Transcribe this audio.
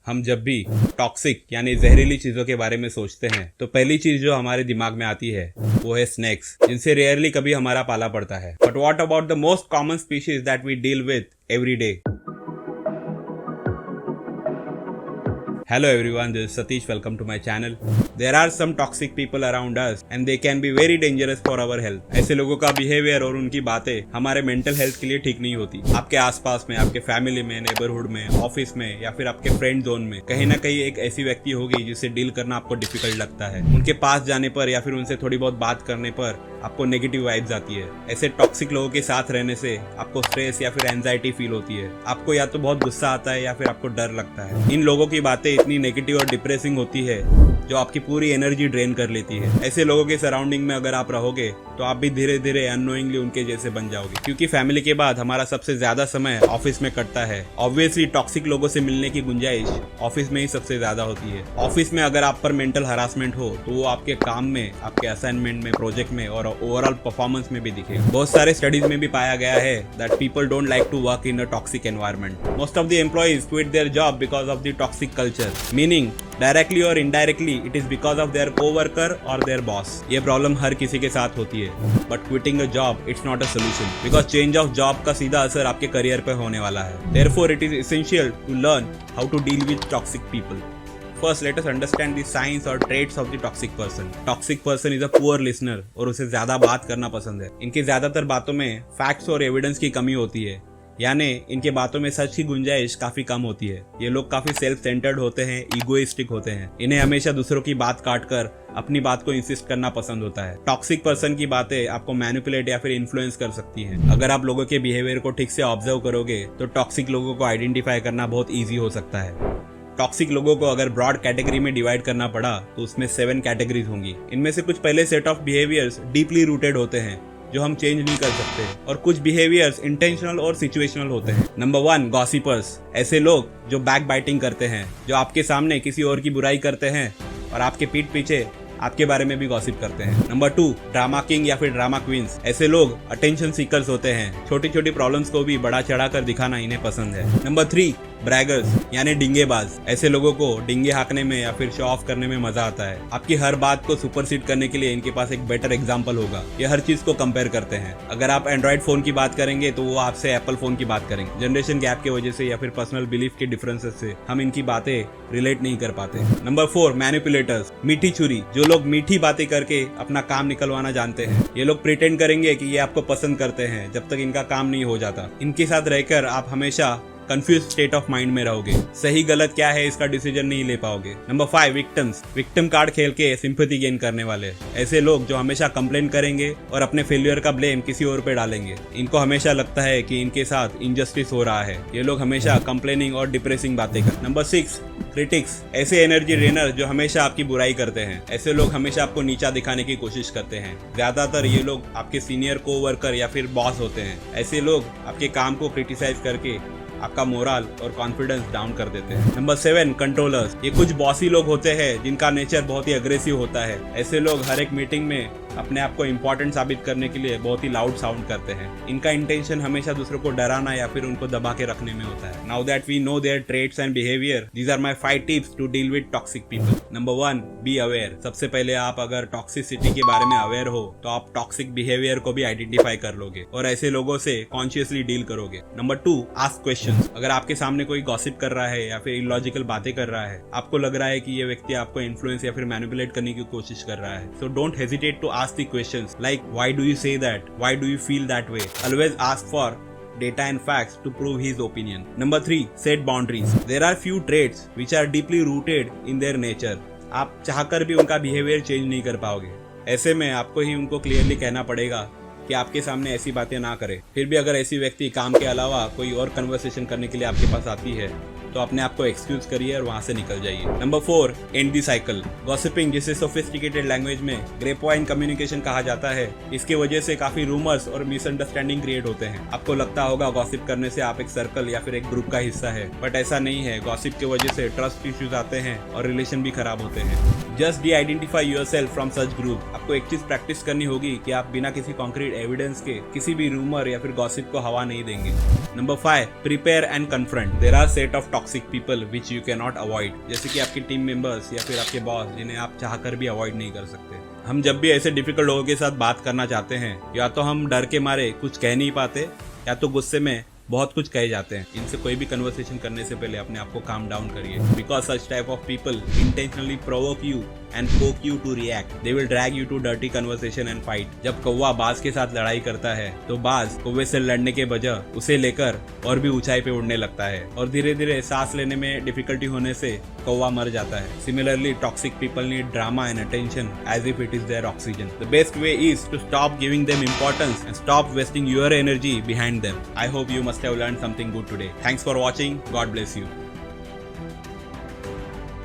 हम जब भी टॉक्सिक यानी जहरीली चीजों के बारे में सोचते हैं तो पहली चीज जो हमारे दिमाग में आती है वो है स्नेक्स, जिनसे रेयरली कभी हमारा पाला पड़ता है। But what about the most common species that we deal with every day? Hello everyone, this is Satish. Welcome to my channel. There are some toxic people around us and they can be very dangerous for our health. ऐसे लोगों का behaviour और उनकी बातें हमारे mental health के लिए ठीक नहीं होती। आपके आसपास में, आपके फैमिली में, नेबरहुड में, ऑफिस में या फिर आपके फ्रेंड जोन में कहीं ना कहीं एक ऐसी व्यक्ति होगी जिससे डील करना आपको डिफिकल्ट लगता है। उनके पास जाने पर या फिर उनसे थोड़ी बहुत बात करने पर आपको नेगेटिव वाइब्स आती है। ऐसे टॉक्सिक लोगों के साथ रहने से आपको स्ट्रेस या फिर एंजाइटी फील होती है। आपको या तो बहुत गुस्सा आता है या फिर आपको डर लगता है। इन लोगों की बातें इतनी नेगेटिव और डिप्रेसिंग होती है जो आपकी पूरी एनर्जी ड्रेन कर लेती है। ऐसे लोगों के सराउंडिंग में अगर आप रहोगे तो आप भी धीरे धीरे अननोइंगली उनके जैसे बन जाओगे, क्योंकि फैमिली के बाद हमारा सबसे ज्यादा समय ऑफिस में कटता है। ऑब्वियसली टॉक्सिक लोगों से मिलने की गुंजाइश ऑफिस में ही सबसे ज्यादा होती है। ऑफिस में अगर आप पर मेंटल हरासमेंट हो तो वो आपके काम में, आपके असाइनमेंट में, प्रोजेक्ट में और ओवरऑल परफॉर्मेंस में भी दिखेगा। बहुत सारे स्टडीज में भी पाया गया है that people don't like to work in a toxic environment. Most of the employees quit their job because of the toxic culture, meaning directly और indirectly it is because of their coworker और their boss. ये problem हर किसी के साथ होती है, but quitting a job it's not a solution, because change of job का सीधा असर आपके करियर पे होने वाला है। Therefore it is essential to learn how to deal with toxic people. First, let us understand the signs or traits of the toxic person. Toxic person is a poor listener और उसे ज्यादा बात करना पसंद है। इनकी ज्यादातर बातों में फैक्ट्स और एविडेंस की कमी होती है, यानी इनके बातों में सच की गुंजाइश काफी कम होती है। ये लोग काफी सेल्फ सेंटर्ड होते हैं, इगोइस्टिक होते हैं। इन्हें हमेशा दूसरों की बात काटकर अपनी बात को इंसिस्ट करना पसंद होता है। टॉक्सिक पर्सन की बातें आपको मैनिपुलेट या फिर इन्फ्लुएंस कर सकती हैं। अगर आप लोगों के बिहेवियर को ठीक से ऑब्जर्व करोगे तो टॉक्सिक लोगों को आइडेंटिफाई करना बहुत ईजी हो सकता है। टॉक्सिक लोगों को अगर ब्रॉड कैटेगरी में डिवाइड करना पड़ा तो उसमें 7 कैटेगरीज होंगी। इनमें से कुछ पहले set of behaviours deeply rooted होते हैं जो हम चेंज नहीं कर सकते, और कुछ बिहेवियर्स इंटेंशनल और सिचुएशनल होते हैं। नंबर 1, गॉसिपर्स। ऐसे लोग जो बैक बाइटिंग करते हैं, जो आपके सामने किसी और की बुराई करते हैं और आपके पीठ पीछे आपके बारे में भी गॉसिप करते हैं। नंबर 2, ड्रामा किंग या फिर ड्रामा क्वींस। ऐसे लोग अटेंशन सीकर्स होते हैं। छोटी छोटी प्रॉब्लम्स को भी बड़ा चढ़ा कर दिखाना इन्हें पसंद है। नंबर 3, ब्रैगर्स यानी डिंगेबाज। ऐसे लोगों को डिंगे हाँकने में या फिर शो ऑफ करने में मजा आता है। आपकी हर बात को सुपरसीड करने के लिए इनके पास एक बेटर एग्जांपल होगा। ये हर चीज को कंपेयर करते हैं। अगर आप एंड्रॉइड फोन की बात करेंगे तो वो आपसे एप्पल फोन की बात करेंगे। जनरेशन गैप की वजह से या फिर पर्सनल बिलीफ के डिफरेंसेस से हम इनकी बातें रिलेट नहीं कर पाते। Number 4, manipulators. मीठी छुरी। जो लोग मीठी बातें करके अपना काम निकलवाना जानते हैं। ये लोग प्रिटेंड करेंगे कि ये आपको पसंद करते हैं जब तक इनका काम नहीं हो जाता। इनके साथ रहकर आप हमेशा कंफ्यूज स्टेट ऑफ माइंड में रहोगे। सही गलत क्या है इसका डिसीजन नहीं ले पाओगे। Number 5, victims. विक्टिम कार्ड खेल के सिंपैथी गेन करने वाले। ऐसे लोग जो हमेशा कंप्लेन करेंगे और अपने फेलियर का ब्लेम किसी और पे डालेंगे। इनको हमेशा लगता है कि इनके साथ इनजस्टिस हो रहा है। ये लोग हमेशा कंप्लेनिंग और डिप्रेसिंग बातें करते। Number 6, critics. ऐसे एनर्जी ड्रेनर जो हमेशा आपकी बुराई करते हैं। ऐसे लोग हमेशा आपको नीचा दिखाने की कोशिश करते हैं। ज्यादातर ये लोग आपके सीनियर कोवर्कर या फिर बॉस होते हैं। ऐसे लोग आपके काम को क्रिटिसाइज करके आपका मोरल और कॉन्फिडेंस डाउन कर देते हैं। Number 7, controllers. ये कुछ बॉसी लोग होते हैं जिनका नेचर बहुत ही अग्रेसिव होता है। ऐसे लोग हर एक मीटिंग में अपने आप को इम्पोर्टेंट साबित करने के लिए बहुत ही लाउड साउंड करते हैं। इनका इंटेंशन हमेशा दूसरों को डराना या फिर उनको दबा के रखने में होता है। Now that we know their traits and behaviour, these are my 5 tips to deal with toxic people. Number 1, be aware. सबसे पहले आप अगर टॉक्सिसिटी के बारे में अवेयर हो तो आप टॉक्सिक बिहेवियर को भी आइडेंटिफाई कर लोगे और ऐसे लोगों से कॉन्शियसली डील करोगे। Number 2, ask questions. अगर आपके सामने कोई गॉसिप कर रहा है या फिर इलॉजिकल बातें कर रहा है, आपको लग रहा है कि ये व्यक्ति आपको इन्फ्लुएंस या फिर मैनिपुलेट करने की कोशिश कर रहा है, so don't hesitate to ask the questions like why do you say that, why do you feel that way. Always ask for data and facts to prove his opinion. Number 3, set boundaries. There are few traits which are deeply rooted in their nature. आप चाहकर भी उनका behaviour change नहीं कर पाओगे। ऐसे में आपको ही उनको क्लियरली कहना पड़ेगा कि आपके सामने ऐसी बातें ना करे। फिर भी अगर ऐसी व्यक्ति काम के अलावा कोई और कन्वर्सेशन करने के लिए आपके पास आती है तो अपने आप को एक्सक्यूज करिए और वहां से निकल जाइए। Number 4, and the cycle. Gossiping, जिसे सोफिस्टिकेटेड लैंग्वेज में ग्रेपवाइन कम्युनिकेशन कहा जाता है, इसके वजह से काफी रूमर्स और मिसअंडरस्टैंडिंग क्रिएट होते हैं। आपको लगता होगा गॉसिप करने से आप एक सर्कल या फिर एक ग्रुप का हिस्सा है, बट ऐसा नहीं है। गॉसिप की वजह से ट्रस्ट इश्यूज आते हैं और रिलेशन भी खराब होते हैं। Just D identify yourself from such group. आपको एक चीज प्रैक्टिस करनी होगी कि आप बिना किसी कॉन्क्रीट एविडेंस के किसी भी रूमर या फिर गॉसिप को हवा नहीं देंगे। Number 5, prepare and confront. There are set of toxic people which you can not avoid, जैसे कि आपके टीम मेंबर्स या फिर आपके बॉस जिन्हें आप चाहकर भी अवॉइड नहीं कर सकते। हम जब भी ऐसे डिफिकल्ट लोगों के साथ बात करना चाहते हैं, या तो हम डर के मारे कुछ कह नहीं पाते, या तो गुस्से में बहुत कुछ कहे जाते हैं। इनसे कोई भी कन्वर्सेशन करने से पहले अपने आप को काम डाउन करिए, because such type of people intentionally provoke you and poke you to react. They will drag you to dirty conversation and fight. जब कौवा बाज के साथ लड़ाई करता है तो बाज कौवे से लड़ने के बजाय उसे लेकर और भी ऊंचाई पे उड़ने लगता है, और धीरे धीरे सांस लेने में डिफिकल्टी होने से कौवा मर जाता है। Similarly toxic people need drama and attention as if it is their oxygen. The best way is to stop giving them importance and stop wasting your energy behind them. I hope you must have learned something good today. Thanks for watching. God bless you.